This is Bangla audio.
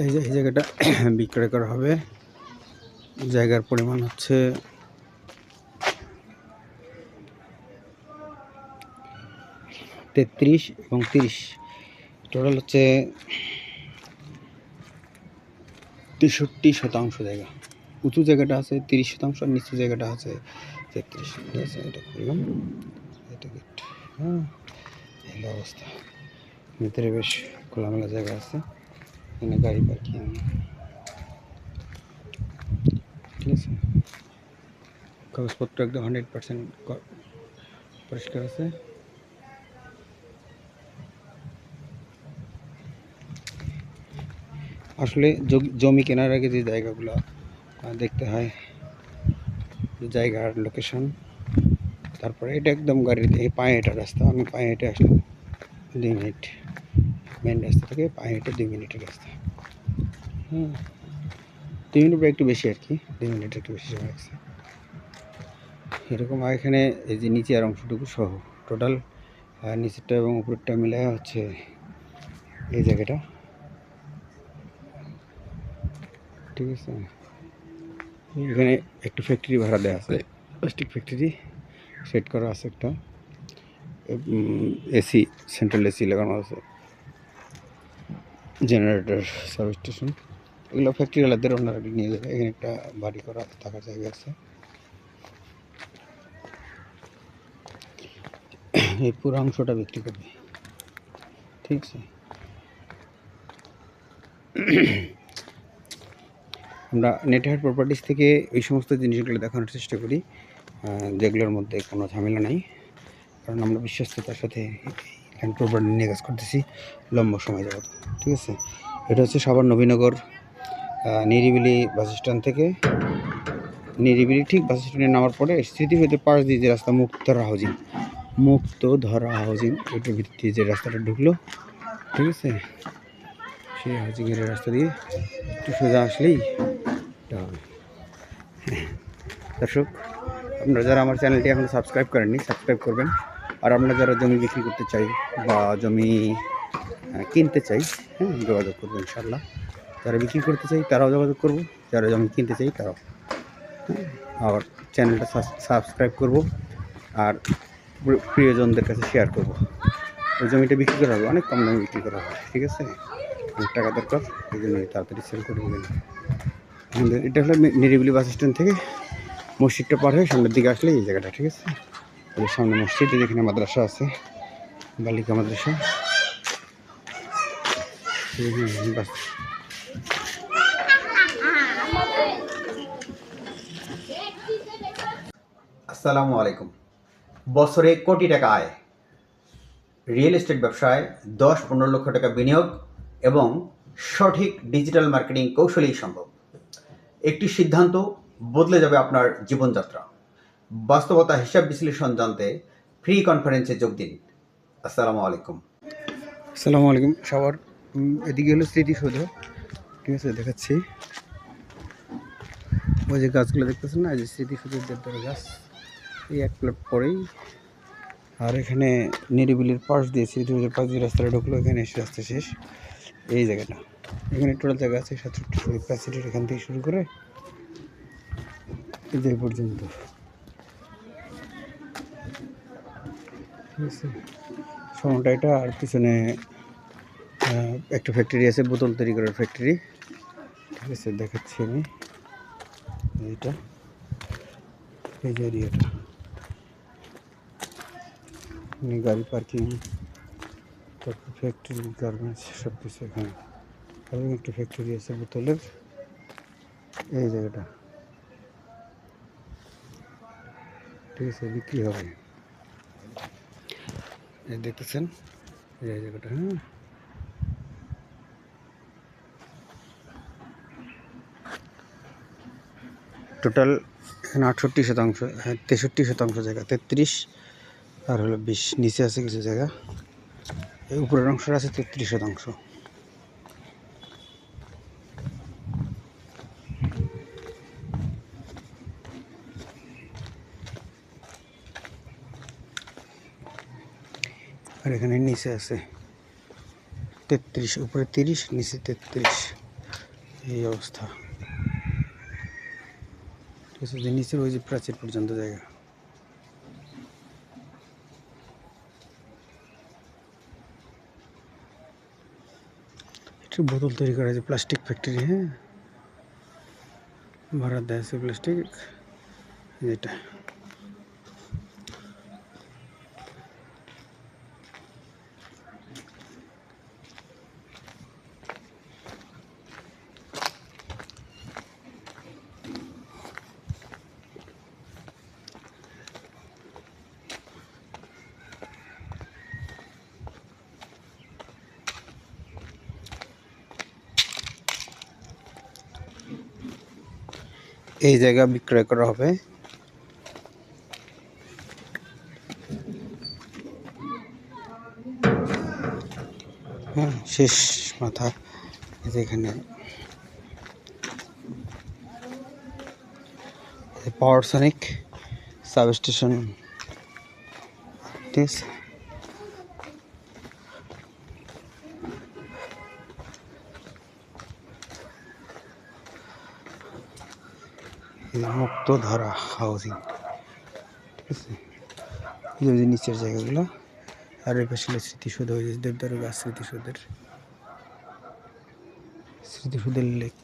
এই জায়গাটা বিক্রয় করা হবে। জায়গার পরিমাণ হচ্ছে 33 এবং 30, টোটাল হচ্ছে 63% জায়গা। উঁচু জায়গাটা আছে 30% আর নিচু জায়গাটা আছে 33। ঠিক আছে, এটা করলাম, এটা গেট। হ্যাঁ, এই অবস্থা। ভিতরে বেশ খোলামেলা জায়গা আছে, এখানে গাড়ি পার্কিং। ঠিক আছে, কাগজপত্র একদম 100% পরিষ্কার আছে। আসলে জমি কেনার আগে যে জায়গাগুলো দেখতে হয়, জায়গার লোকেশন, তারপরে এটা একদম গাড়ির থেকে পায়ে হেঁটা রাস্তা। আমি পায়ে হেঁটে আসলাম 2 মিনিট, মেন রাস্তা থেকে পায়ে হেঁটে 2 মিনিটের রাস্তা। হ্যাঁ, 2 মিনিট একটু বেশি আর কি, 2 মিনিট একটু বেশি সময় লাগছে এরকম। আর এখানে এই যে নিচের অংশটুকু সহ টোটাল নিচেরটা এবং উপরেরটা মিলে হচ্ছে এই জায়গাটা। ঠিক আছে, এখানে একটা ফ্যাক্টরি ভাড়া দেওয়া আছে, প্লাস্টিক ফ্যাক্টরি সেট করা আছে, একটা এসি, সেন্ট্রাল এসি লাগানো আছে, জেনারেটর, সার্ভিস স্টেশন। এগুলো ফ্যাক্টরি আলাদের ওনারা নিয়ে যাবে। এখানে একটা বাড়ি করা থাকার জায়গা আছে। এই পুরো অংশটা বিক্রি করবে। ঠিক আছে, আমরা নেটহার্ট প্রপার্টিস থেকে এই সমস্ত জিনিসগুলো দেখানোর চেষ্টা করি, যেগুলোর মধ্যে কোনো ঝামেলা নাই, কারণ আমরা বিশ্বস্ততার সাথে ল্যান্ড প্রপার্টি নিয়ে কাজ করতেছি লম্বা সময় যাবত। ঠিক আছে, এটা হচ্ছে সাভার নবীনগর নিরিবিলি বাস স্ট্যান্ড থেকে, নিরিবিলি ঠিক বাস স্ট্যান্ডে নামার পরে স্মৃতি হইতে পাশ দিয়ে যে রাস্তা, মুক্তধারা হাউজিং, ওইটার ভিতর দিয়ে যে রাস্তাটা ঢুকলো, ঠিক আছে, সেই হাউজিংয়ের রাস্তা দিয়ে একটু সোজা আসলেই এটা হবে। দর্শক, আপনারা যারা আমার চ্যানেলটি এখনও সাবস্ক্রাইব করেননি, সাবস্ক্রাইব করবেন। আর আমরা যারা জমি বিক্রি করতে চাই বা জমি কিনতে চাই, হ্যাঁ, যোগাযোগ করবো ইনশাল্লাহ। যারা বিক্রি করতে চাই তারাও যোগাযোগ করবো, যারা জমি কিনতে চাই তারাও। আর চ্যানেলটা সাবস্ক্রাইব করব আর প্রিয়জনদের কাছে শেয়ার করব। ওই জমিটা বিক্রি করা হবে, অনেক কম দামে বিক্রি করা হবে। ঠিক আছে, অনেক টাকা দরকার, এই জন্য তাড়াতাড়ি সেল করে দেবেন। আমাদের এটা হলো নিরিবিলি বাস স্ট্যান্ড থেকে মসজিদটা পার হয়ে সামনের দিকে আসলে এই জায়গাটা। ঠিক আছে, ওদের সামনে মসজিদ, যেখানে মাদ্রাসা আছে, বালিকা মাদ্রাসা। বাস আসসালামু আলাইকুম। বছরে কোটি টাকা আয়, রিয়েল এস্টেট ব্যবসায় 10-15 লক্ষ টাকা বিনিয়োগ এবং সঠিক ডিজিটাল মার্কেটিং কৌশলেই সম্ভব। একটি সিদ্ধান্ত বদলে যাবে আপনার জীবনযাত্রা। বাস্তবতা হিসাব বিশ্লেষণ জানতে ফ্রি কনফারেন্সে যোগ দিন। আসসালামু আলাইকুম। আসসালামু আলাইকুম। সবার এদিকে হলো স্মৃতিসৌধ। ঠিক আছে, দেখাচ্ছি। ওই যে গাছগুলো দেখতেছেন না, এই যে স্মৃতিসৌধের দেবদার গাছ, এই এক প্লট পরেই। আর এখানে নিরিবিলির পাশ দিয়ে, স্মৃতিসৌধের পাশ দিয়ে রাস্তাটা ঢুকলো, এখানে এসে রাস্তা শেষ এই জায়গাটা। এখানে টোটাল জায়গা আছে 67 ক্যাপাসিটির, এখান থেকে শুরু করে এই যে পর্যন্ত। ঠিক আছে, সময়টা এটা। আর পিছনে একটা ফ্যাক্টরি আছে, বোতল তৈরি করার ফ্যাক্টরি। ঠিক আছে, দেখাচ্ছি আমি এইটা, এই যে এরিয়াটা, গাড়ি পার্কিং, তারপর ফ্যাক্টরি, গার্মেন্টস, সব কিছু এখানে। এবং একটা ফ্যাক্টরি আছে বোতলের, এই জায়গাটা। ঠিক আছে, বিক্রি হবে, এই দেখতেছেন এই জায়গাটা। হ্যাঁ, টোটাল এখানে 68%, 63% জায়গা, 33 আর হলো 20, নিচে আছে কিছু জায়গা, এই উপরের অংশটা আছে 33%। আর এখানে নিচে আছে 33, উপরে 30, নিচে 33। এই অবস্থা। ঠিক আছে, যে নিচের ওই যে প্রাচীর পর্যন্ত জায়গা। একটু বোতল তৈরি করা আছে, প্লাস্টিক ফ্যাক্টরি। হ্যাঁ, ভাড়া দেয় আছে প্লাস্টিক যেটা। এই জায়গা বিক্রয় করা হবে। হ্যাঁ, শেষ মাথা এখানে পাওয়ারসনিক সাবস্টেশন। ঠিক আছে, মুক্তধারা হাউজিং। ঠিক আছে, এই যে নিচের জায়গাগুলো, আর এই পাশে স্মৃতিসৌধ, ওই যে দেবদারু গাছ, স্মৃতিসৌধের লেক।